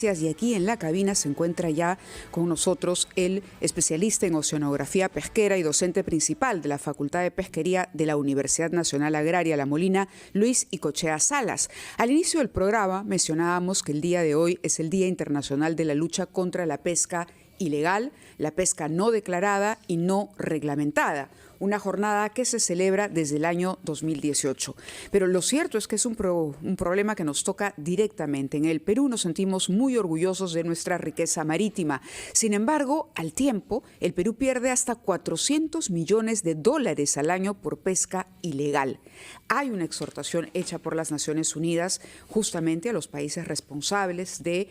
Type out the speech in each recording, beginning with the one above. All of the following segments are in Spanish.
Y aquí en la cabina se encuentra ya con nosotros el especialista en oceanografía pesquera y docente principal de la Facultad de Pesquería de la Universidad Nacional Agraria La Molina, Luis Icochea Salas. Al inicio del programa mencionábamos que el día de hoy es el Día Internacional de la Lucha contra la Pesca Ilegal, la pesca no declarada y no reglamentada. Una jornada que se celebra desde el año 2018. Pero lo cierto es que es un problema que nos toca directamente. En el Perú nos sentimos muy orgullosos de nuestra riqueza marítima. Sin embargo, al tiempo, el Perú pierde hasta 400 millones de dólares al año por pesca ilegal. Hay una exhortación hecha por las Naciones Unidas justamente a los países responsables de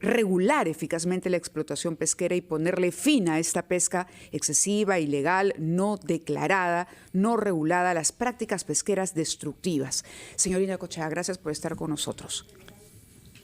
regular eficazmente la explotación pesquera y ponerle fin a esta pesca excesiva, ilegal, no declarada, no regulada, las prácticas pesqueras destructivas. Señorita Icochea, gracias por estar con nosotros.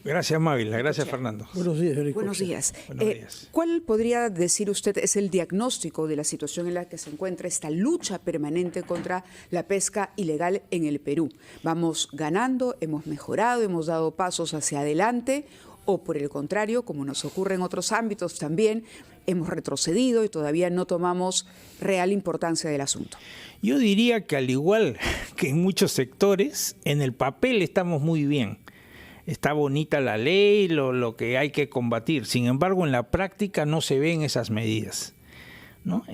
Gracias, Mávila. Gracias, Fernando. Buenos días, señor Icochea. Buenos días. ¿Cuál podría decir usted es el diagnóstico de la situación en la que se encuentra esta lucha permanente contra la pesca ilegal en el Perú? ¿Vamos ganando, hemos mejorado, hemos dado pasos hacia adelante o por el contrario, como nos ocurre en otros ámbitos también, hemos retrocedido y todavía no tomamos real importancia del asunto? Yo diría que al igual que en muchos sectores, en el papel estamos muy bien. Está bonita la ley, lo que hay que combatir. Sin embargo, en la práctica no se ven esas medidas, ¿no?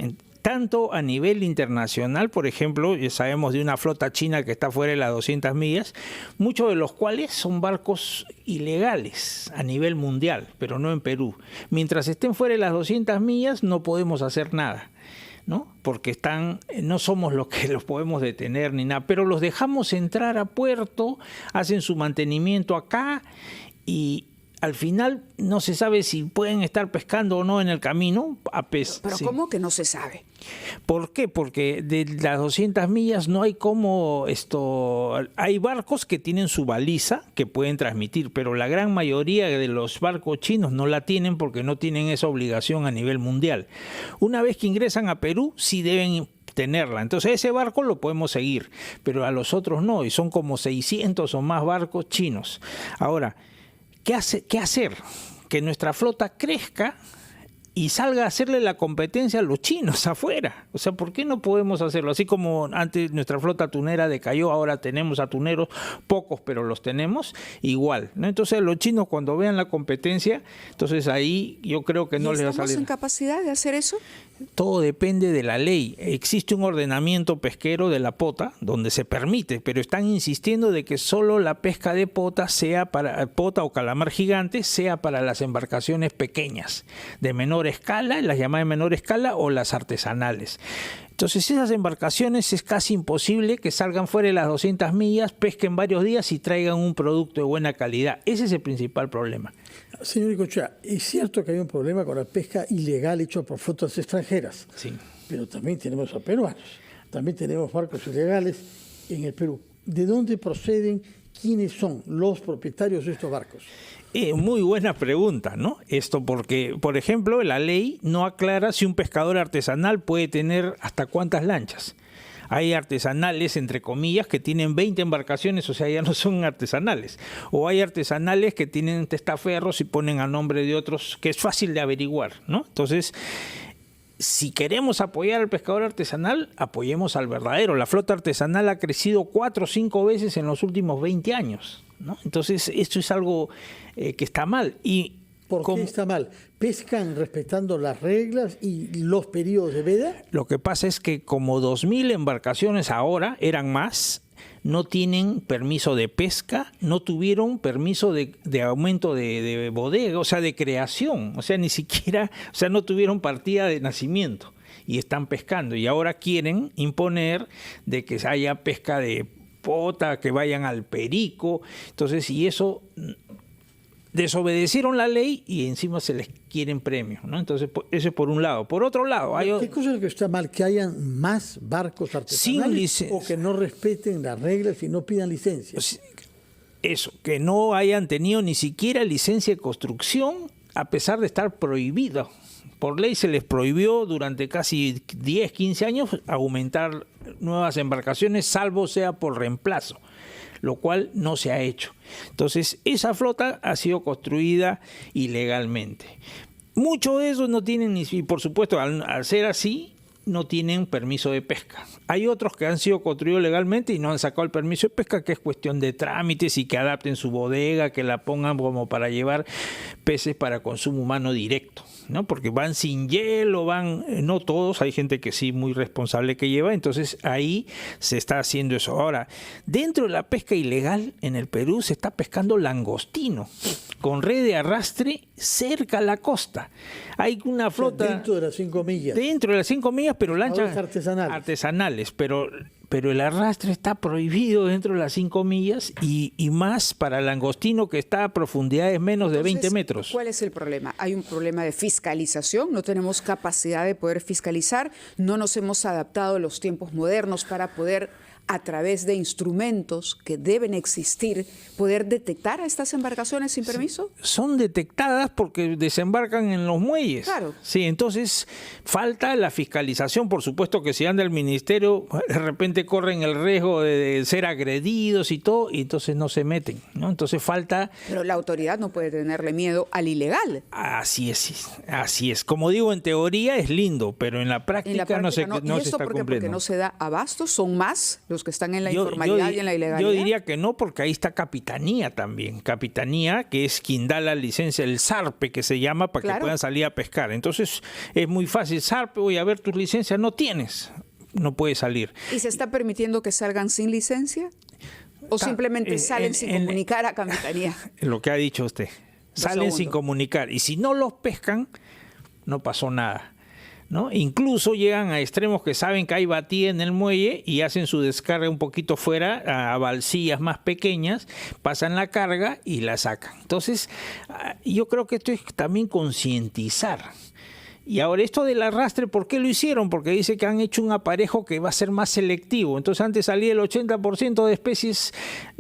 Tanto a nivel internacional, por ejemplo, ya sabemos de una flota china que está fuera de las 200 millas, muchos de los cuales son barcos ilegales a nivel mundial, pero no en Perú. Mientras estén fuera de las 200 millas no podemos hacer nada, ¿no? Porque no somos los que los podemos detener ni nada, pero los dejamos entrar a puerto, hacen su mantenimiento acá y al final no se sabe si pueden estar pescando o no en el camino. Pero sí. ¿Cómo que no se sabe? ¿Por qué? Porque de las 200 millas no hay cómo hay barcos que tienen su baliza que pueden transmitir, pero la gran mayoría de los barcos chinos no la tienen porque no tienen esa obligación a nivel mundial. Una vez que ingresan a Perú, sí deben tenerla. Entonces ese barco lo podemos seguir, pero a los otros no, y son como 600 o más barcos chinos. Ahora, ¿qué hacer? Que nuestra flota crezca y salga a hacerle la competencia a los chinos afuera. O sea, ¿por qué no podemos hacerlo? Así como antes nuestra flota atunera decayó, ahora tenemos atuneros, pocos, pero los tenemos, igual, ¿no? Entonces los chinos cuando vean la competencia, entonces ahí yo creo que no les va a salir. ¿Estamos en capacidad de hacer eso? Todo depende de la ley. Existe un ordenamiento pesquero de la pota donde se permite, pero están insistiendo de que solo la pesca de pota sea para pota o calamar gigante, sea para las embarcaciones pequeñas, de menor escala, las llamadas de menor escala o las artesanales. Entonces esas embarcaciones es casi imposible que salgan fuera de las 200 millas, pesquen varios días y traigan un producto de buena calidad. Ese es el principal problema. Señor Icochea, es cierto que hay un problema con la pesca ilegal hecha por flotas extranjeras, sí, pero también tenemos a peruanos, también tenemos barcos ilegales en el Perú. ¿De dónde proceden? ¿Quiénes son los propietarios de estos barcos? Muy buena pregunta, ¿no? Esto porque, por ejemplo, la ley no aclara si un pescador artesanal puede tener hasta cuántas lanchas. Hay artesanales, entre comillas, que tienen 20 embarcaciones, o sea, ya no son artesanales. O hay artesanales que tienen testaferros y ponen a nombre de otros, que es fácil de averiguar, ¿no? Entonces, si queremos apoyar al pescador artesanal, apoyemos al verdadero. La flota artesanal ha crecido 4 o 5 veces en los últimos 20 años, ¿no? Entonces, esto es algo que está mal. ¿Por qué está mal? ¿Pescan respetando las reglas y los periodos de veda? Lo que pasa es que como 2.000 embarcaciones ahora, eran más, no tienen permiso de pesca, no tuvieron permiso de aumento de bodega, o sea, de creación, o sea, ni siquiera, o sea, no tuvieron partida de nacimiento y están pescando. Y ahora quieren imponer de que haya pesca de pota, que vayan al perico, entonces, y eso desobedecieron la ley y encima se les quieren premios, ¿no? Entonces, eso es por un lado. Por otro lado, ¿qué cosa es lo que está mal? ¿Que hayan más barcos artesanales o que no respeten las reglas y no pidan licencia? Eso, que no hayan tenido ni siquiera licencia de construcción a pesar de estar prohibido. Por ley se les prohibió durante casi 10, 15 años aumentar nuevas embarcaciones, salvo sea por reemplazo. lo cual no se ha hecho. Entonces, esa flota ha sido construida ilegalmente. Muchos de esos no tienen, y por supuesto, al ser así, no tienen permiso de pesca. Hay otros que han sido construidos legalmente y no han sacado el permiso de pesca, que es cuestión de trámites y que adapten su bodega, que la pongan como para llevar peces para consumo humano directo, ¿no? Porque van sin hielo, no todos, hay gente que sí, muy responsable que lleva, entonces ahí se está haciendo eso. Ahora, dentro de la pesca ilegal en el Perú se está pescando langostino con red de arrastre cerca a la costa. Hay una flota... Dentro de las 5 millas. Dentro de las 5 millas, pero lanchas artesanales, pero el arrastre está prohibido dentro de las 5 millas y más para langostino que está a profundidades menos de 20 metros. ¿Cuál es el problema? Hay un problema de fiscalización, no tenemos capacidad de poder fiscalizar, no nos hemos adaptado a los tiempos modernos para poder, a través de instrumentos que deben existir, poder detectar a estas embarcaciones sin permiso. Son detectadas porque desembarcan en los muelles. Claro. Sí, entonces falta la fiscalización. Por supuesto que si anda el ministerio, de repente corren el riesgo de ser agredidos y todo, y entonces no se meten, ¿no? Entonces falta... Pero la autoridad no puede tenerle miedo al ilegal. Así es. Como digo, en teoría es lindo, pero en la práctica no se está cumpliendo. Porque no se da abasto, son más los que están en la informalidad y en la ilegalidad. Yo diría que no, porque ahí está Capitanía también. Capitanía, que es quien da la licencia, el SARPE que se llama, para que puedan salir a pescar. Entonces es muy fácil. SARPE, voy a ver tus licencias, no tienes, no puedes salir. ¿Y se está permitiendo que salgan sin licencia? ¿O simplemente salen sin comunicar a Capitanía? Lo que ha dicho usted. Salen sin comunicar. Y si no los pescan, no pasó nada, ¿no? Incluso llegan a extremos que saben que hay batida en el muelle y hacen su descarga un poquito fuera, a balsillas más pequeñas, pasan la carga y la sacan. Entonces, yo creo que esto es también concientizar. Y ahora esto del arrastre, ¿por qué lo hicieron? Porque dice que han hecho un aparejo que va a ser más selectivo. Entonces antes salía el 80% de especies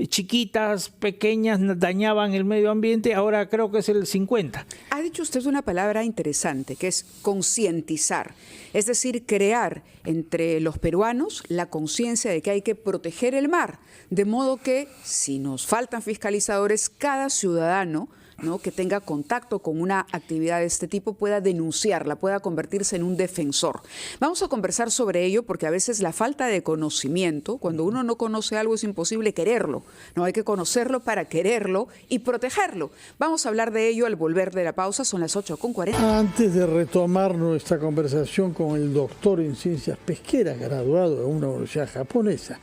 chiquitas, pequeñas, dañaban el medio ambiente, ahora creo que es el 50%. Ha dicho usted una palabra interesante, que es concientizar. Es decir, crear entre los peruanos la conciencia de que hay que proteger el mar. De modo que, si nos faltan fiscalizadores, cada ciudadano, ¿no?, que tenga contacto con una actividad de este tipo pueda denunciarla, pueda convertirse en un defensor. Vamos a conversar sobre ello porque a veces la falta de conocimiento, cuando uno no conoce algo es imposible quererlo, no hay que conocerlo para quererlo y protegerlo. Vamos a hablar de ello al volver de la pausa, son las 8:40. Antes de retomar nuestra conversación con el doctor en ciencias pesqueras, graduado de una universidad japonesa,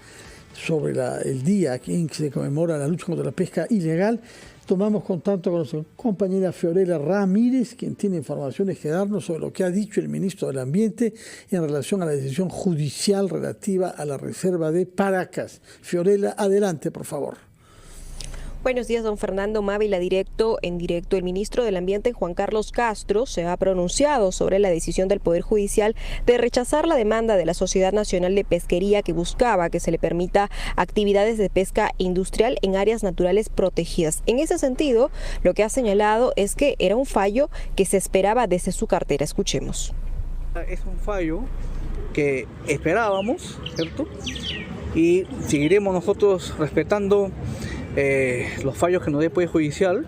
sobre el día en que se conmemora la lucha contra la pesca ilegal, tomamos contacto con nuestra compañera Fiorella Ramírez, quien tiene informaciones que darnos sobre lo que ha dicho el ministro del Ambiente en relación a la decisión judicial relativa a la reserva de Paracas. Fiorella, adelante, por favor. Buenos días, don Fernando Mávila. En directo, el ministro del Ambiente, Juan Carlos Castro, se ha pronunciado sobre la decisión del Poder Judicial de rechazar la demanda de la Sociedad Nacional de Pesquería que buscaba que se le permita actividades de pesca industrial en áreas naturales protegidas. En ese sentido, lo que ha señalado es que era un fallo que se esperaba desde su cartera. Escuchemos. Es un fallo que esperábamos, ¿cierto? Y seguiremos nosotros respetando los fallos que nos dé el Poder Judicial,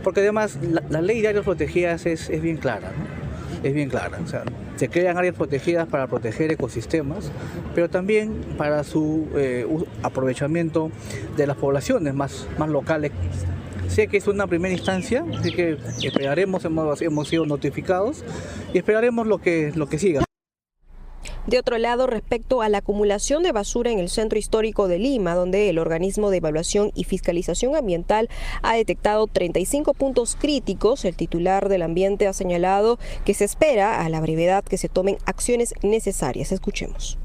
porque además la ley de áreas protegidas es bien clara, ¿no? Es bien clara, o sea, se crean áreas protegidas para proteger ecosistemas, pero también para su aprovechamiento de las poblaciones más locales. Sé que es una primera instancia, así que esperaremos, hemos sido notificados y esperaremos lo que siga. De otro lado, respecto a la acumulación de basura en el centro histórico de Lima, donde el organismo de evaluación y fiscalización ambiental ha detectado 35 puntos críticos, el titular del ambiente ha señalado que se espera a la brevedad que se tomen acciones necesarias. Escuchemos.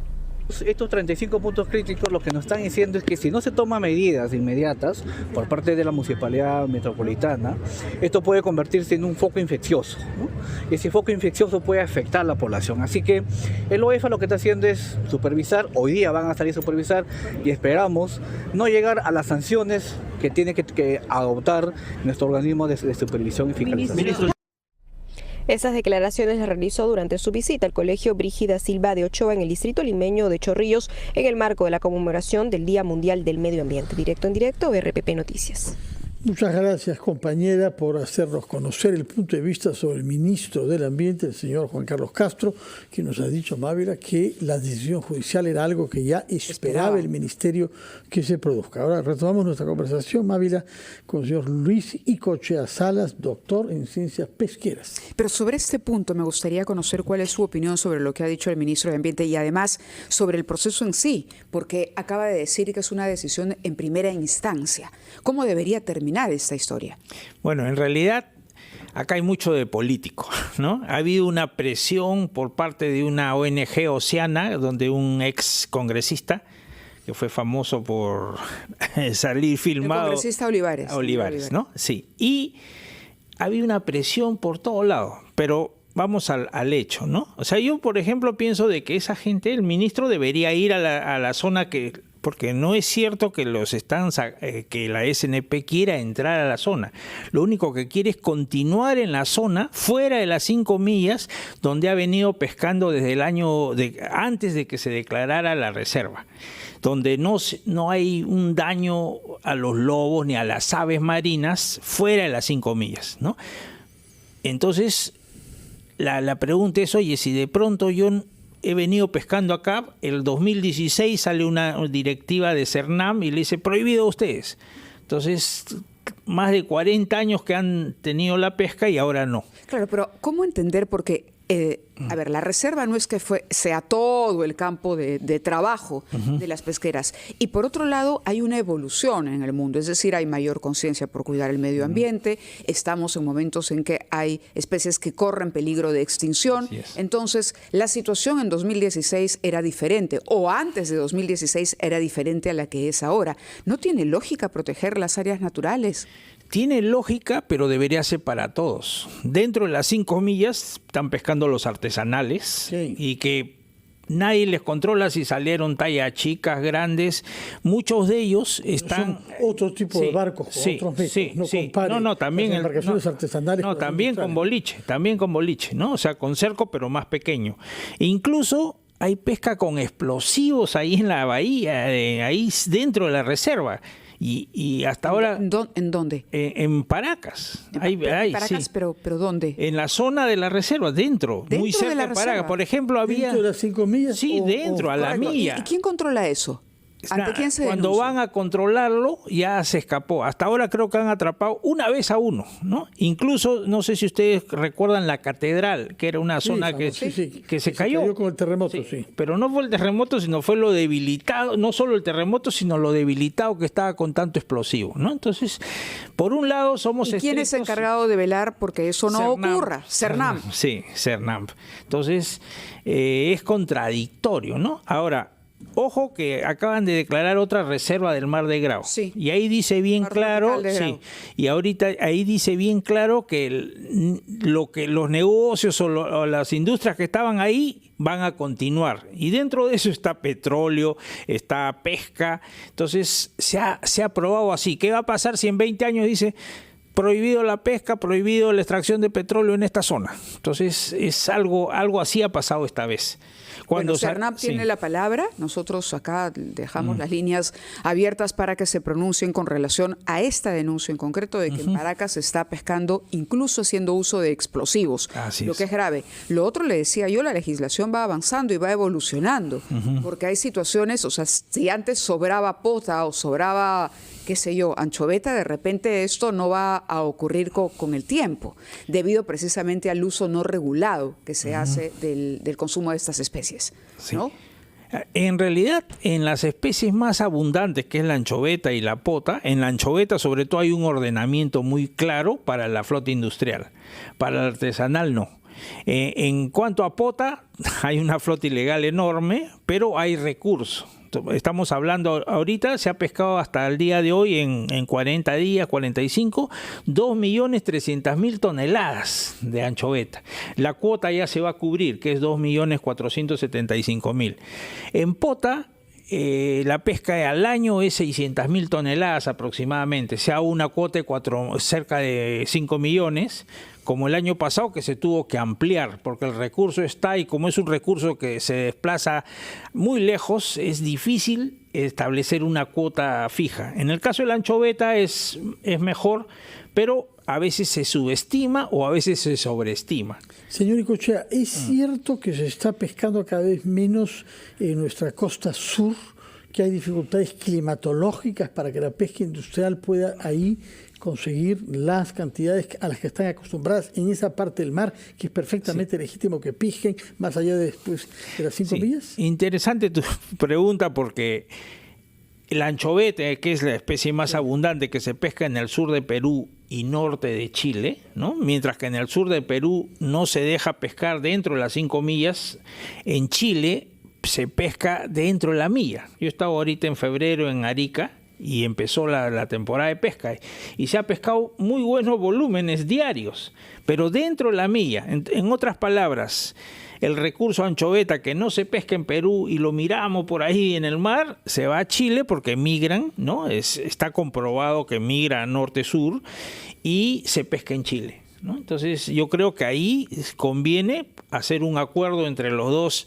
Estos 35 puntos críticos lo que nos están diciendo es que si no se toman medidas inmediatas por parte de la Municipalidad Metropolitana, esto puede convertirse en un foco infeccioso, ¿no? Y ese foco infeccioso puede afectar a la población. Así que el OEFA lo que está haciendo es supervisar, hoy día van a salir a supervisar y esperamos no llegar a las sanciones que tiene que adoptar nuestro organismo de supervisión y fiscalización. Esas declaraciones las realizó durante su visita al Colegio Brígida Silva de Ochoa en el distrito limeño de Chorrillos en el marco de la conmemoración del Día Mundial del Medio Ambiente. Directo en directo, RPP Noticias. Muchas gracias, compañera, por hacernos conocer el punto de vista sobre el ministro del Ambiente, el señor Juan Carlos Castro, que nos ha dicho, Mávila, que la decisión judicial era algo que ya esperaba el ministerio que se produzca. Ahora retomamos nuestra conversación, Mávila, con el señor Luis Icochea Salas, doctor en ciencias pesqueras. Pero sobre este punto me gustaría conocer cuál es su opinión sobre lo que ha dicho el ministro de Ambiente y además sobre el proceso en sí, porque acaba de decir que es una decisión en primera instancia. ¿Cómo debería terminar esta historia? Bueno, en realidad acá hay mucho de político, ¿no? Ha habido una presión por parte de una ONG Oceana, donde un ex congresista, que fue famoso por salir filmado... El congresista Olivares. Olivares, ¿no? Sí. Y ha habido una presión por todos lados, pero vamos al hecho, ¿no? O sea, yo, por ejemplo, pienso de que esa gente, el ministro debería ir a la zona que... Porque no es cierto que que la SNP quiera entrar a la zona. Lo único que quiere es continuar en la zona, fuera de las 5 millas, donde ha venido pescando desde el año antes de que se declarara la reserva, donde no hay un daño a los lobos ni a las aves marinas fuera de las 5 millas, ¿no? Entonces, la pregunta es, oye, si de pronto yo he venido pescando acá, el 2016 sale una directiva de CERNAM y le dice, prohibido a ustedes. Entonces, más de 40 años que han tenido la pesca y ahora no. Claro, pero ¿cómo entender? Porque, a ver, la reserva no es que sea todo el campo de trabajo de las pesqueras. Y por otro lado, hay una evolución en el mundo, es decir, hay mayor conciencia por cuidar el medio ambiente, estamos en momentos en que hay especies que corren peligro de extinción. Entonces, la situación en 2016 era diferente, o antes de 2016 era diferente a la que es ahora. ¿No tiene lógica proteger las áreas naturales? Tiene lógica, pero debería ser para todos. Dentro de las 5 millas están pescando los artesanales, sí, y que nadie les controla si salieron tallas chicas, grandes. Muchos de ellos están... Son otro tipo de barcos, sí, otros métodos. Sí, no sí. compare También las embarcaciones artesanales. No, también con boliche, ¿no? O sea, con cerco, pero más pequeño. E incluso hay pesca con explosivos ahí en la bahía, ahí dentro de la reserva. Y hasta ahora... ¿En dónde? En Paracas. En Paracas, sí. pero ¿dónde? En la zona de la reserva, dentro muy cerca de Paracas. Reserva? Por ejemplo, había... ¿Dentro de las 5 millas? Sí, dentro, a la milla. ¿Y quién controla eso? ¿Ante quién se Cuando denuncia? van a controlarlo, ya se escapó. Hasta ahora creo que han atrapado una vez a uno, ¿no? Incluso, no sé si ustedes recuerdan la catedral, que era una zona que se cayó. Se cayó con el terremoto, sí. Pero no fue el terremoto, sino fue lo debilitado, no solo el terremoto, sino lo debilitado que estaba con tanto explosivo, ¿no? Entonces, por un lado somos ¿Y quién es encargado de velar porque eso no ocurra? CERNAM. Sí, CERNAM. Entonces, es contradictorio, ¿no? Ahora, ojo que acaban de declarar otra reserva del Mar de Grau. Sí. Y ahí dice bien claro, sí. Y ahorita ahí dice bien claro que los negocios o las industrias que estaban ahí van a continuar. Y dentro de eso está petróleo, está pesca. Entonces se ha aprobado así. ¿Qué va a pasar si en 20 años dice prohibido la pesca, prohibido la extracción de petróleo en esta zona? Entonces es algo así ha pasado esta vez. Cuando CERNAM tiene la palabra, nosotros acá dejamos las líneas abiertas para que se pronuncien con relación a esta denuncia en concreto de que en Paracas se está pescando, incluso haciendo uso de explosivos, lo que es grave. Lo otro, le decía yo, la legislación va avanzando y va evolucionando, porque hay situaciones, o sea, si antes sobraba pota o sobraba, qué sé yo, anchoveta, de repente esto no va a ocurrir con el tiempo, debido precisamente al uso no regulado que se hace del consumo de estas especies. ¿No? En realidad, en las especies más abundantes, que es la anchoveta y la pota, en la anchoveta sobre todo hay un ordenamiento muy claro para la flota industrial, para la artesanal no. En cuanto a pota, hay una flota ilegal enorme, pero hay recursos. Estamos hablando ahorita, se ha pescado hasta el día de hoy en 40 días, 45, 2.300.000 toneladas de anchoveta. La cuota ya se va a cubrir, que es 2.475.000. En pota, la pesca al año es 600.000 toneladas aproximadamente, sea una cuota de cerca de 5 millones, como el año pasado, que se tuvo que ampliar, porque el recurso está, y como es un recurso que se desplaza muy lejos, es difícil establecer una cuota fija. En el caso de la anchoveta es mejor, pero a veces se subestima o a veces se sobreestima. Señor Icochea, ¿es cierto que se está pescando cada vez menos en nuestra costa sur, que hay dificultades climatológicas para que la pesca industrial pueda ahí conseguir las cantidades a las que están acostumbradas en esa parte del mar, que es perfectamente legítimo que pesquen más allá de después de las 5 millas? Interesante tu pregunta, porque el anchovete, que es la especie más abundante que se pesca en el sur de Perú y norte de Chile, ¿no? Mientras que en el sur de Perú no se deja pescar dentro de las 5 millas, en Chile se pesca dentro de la milla. Yo estaba ahorita en febrero en Arica y empezó la temporada de pesca y se ha pescado muy buenos volúmenes diarios, pero dentro de la milla. En otras palabras, el recurso anchoveta que no se pesca en Perú y lo miramos por ahí en el mar, se va a Chile porque migran, ¿no? Está comprobado que migra a norte-sur y se pesca en Chile, ¿no? Entonces yo creo que ahí conviene hacer un acuerdo entre los dos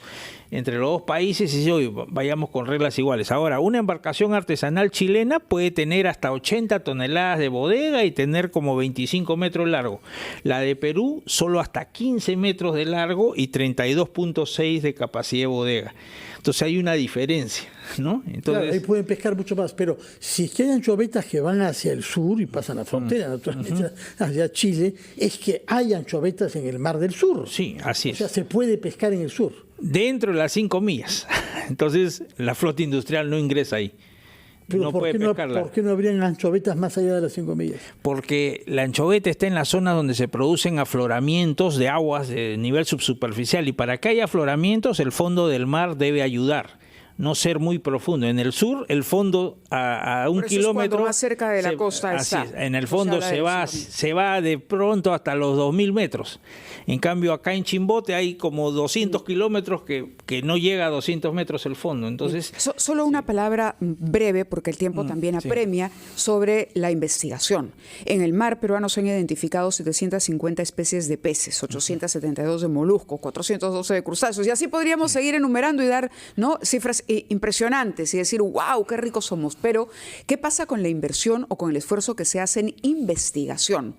países y decir, oye, vayamos con reglas iguales. Ahora, una embarcación artesanal chilena puede tener hasta 80 toneladas de bodega y tener como 25 metros largo. La de Perú solo hasta 15 metros de largo y 32.6 de capacidad de bodega. Entonces hay una diferencia, ¿no? Entonces, claro, ahí pueden pescar mucho más, pero si es que hay anchovetas que van hacia el sur y pasan la frontera, naturalmente, hacia Chile, es que hay anchovetas en el Mar del Sur. Sí, así es. O sea, se puede pescar en el sur. Dentro de las 5 millas. Entonces la flota industrial no ingresa ahí. Pero no ¿por qué no habrían anchovetas más allá de las 5 millas? Porque la anchoveta está en la zona donde se producen afloramientos de aguas de nivel subsuperficial, y para que haya afloramientos el fondo del mar debe ayudar, no ser muy profundo. En el sur, el fondo a un kilómetro... más cerca de la costa está. En el fondo se va de pronto hasta los 2.000 metros. En cambio, acá en Chimbote hay como 200 kilómetros que no llega a 200 metros el fondo. Entonces, solo una palabra breve, porque el tiempo también apremia, sobre la investigación. En el mar peruano se han identificado 750 especies de peces, 872 de moluscos, 412 de crustáceos, y así podríamos seguir enumerando y dar, ¿no?, cifras impresionantes y decir, wow, qué ricos somos. Pero, ¿qué pasa con la inversión o con el esfuerzo que se hace en investigación?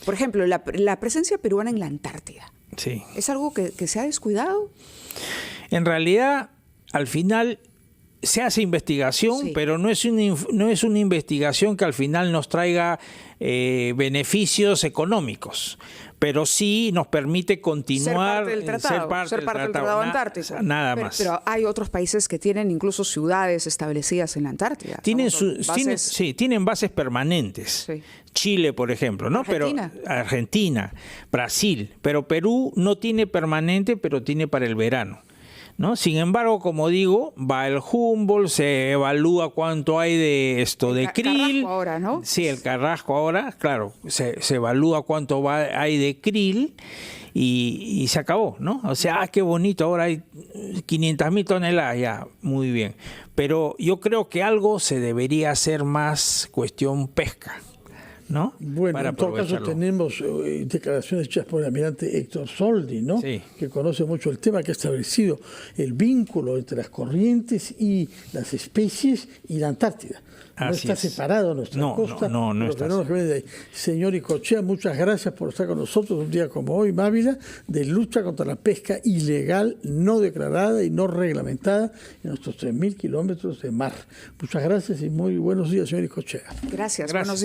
Por ejemplo, la presencia peruana en la Antártida. sí. ¿Es algo que se ha descuidado? En realidad, al final se hace investigación, pero no es una investigación que al final nos traiga beneficios económicos, pero sí nos permite continuar, ser parte del Tratado Antártico. Nada más. Pero hay otros países que tienen incluso ciudades establecidas en la Antártida. Tienen bases permanentes. Sí. Chile, por ejemplo, ¿no? Argentina. Pero Argentina, Brasil, pero Perú no tiene permanente, pero tiene para el verano, ¿no? Sin embargo, como digo, va el Humboldt, se evalúa cuánto hay de krill. Carrasco ahora, ¿no? Sí, el Carrasco ahora, claro, se evalúa cuánto hay de krill y se acabó, ¿no? O sea, qué bonito, ahora hay 500.000 toneladas, ya, muy bien. Pero yo creo que algo se debería hacer más cuestión pesca, ¿no? Bueno, en todo caso tenemos declaraciones hechas por el almirante Héctor Soldi, ¿no? Sí. Que conoce mucho el tema, que ha establecido el vínculo entre las corrientes y las especies y la Antártida. No Así está es. separado nuestra costa. No está. Señor Icochea, muchas gracias por estar con nosotros un día como hoy, Mávila, de lucha contra la pesca ilegal, no declarada y no reglamentada en nuestros 3.000 kilómetros de mar. Muchas gracias y muy buenos días, señor Icochea. Gracias. Buenos días.